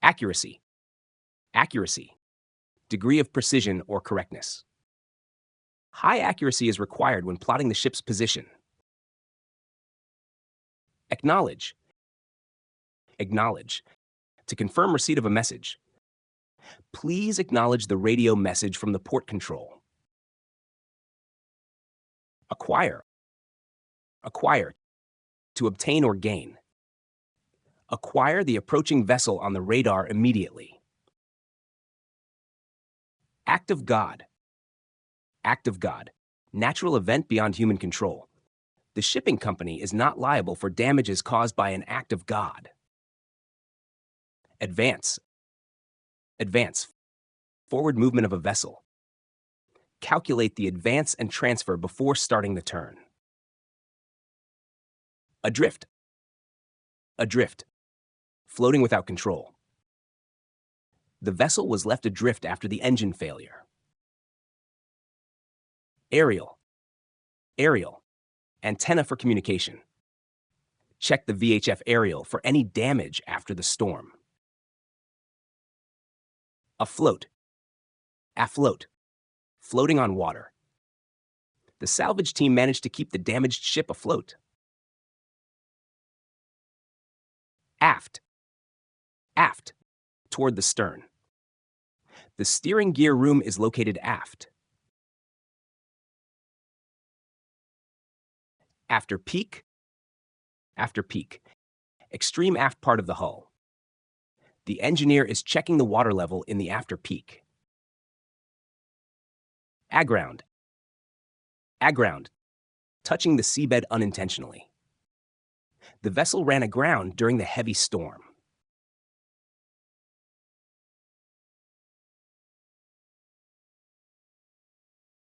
Accuracy. Accuracy. Degree of precision or correctness. High accuracy is required when plotting the ship's position. Acknowledge. Acknowledge. To confirm receipt of a message. Please acknowledge the radio message from the port control. Acquire. Acquire. To obtain or gain. Acquire the approaching vessel on the radar immediately. Act of God. Act of God. Natural event beyond human control. The shipping company is not liable for damages caused by an act of God. Advance. Advance. Forward movement of a vessel. Calculate the advance and transfer before starting the turn. Adrift. Adrift. Floating without control. The vessel was left adrift after the engine failure. Aerial. Aerial. Antenna for communication. Check the VHF aerial for any damage after the storm. Afloat. Afloat. Floating on water. The salvage team managed to keep the damaged ship afloat. Aft. Aft. Toward the stern. The steering gear room is located aft. After peak. After peak. Extreme aft part of the hull. The engineer is checking the water level in the after peak. Aground. Aground. Touching the seabed unintentionally. The vessel ran aground during the heavy storm.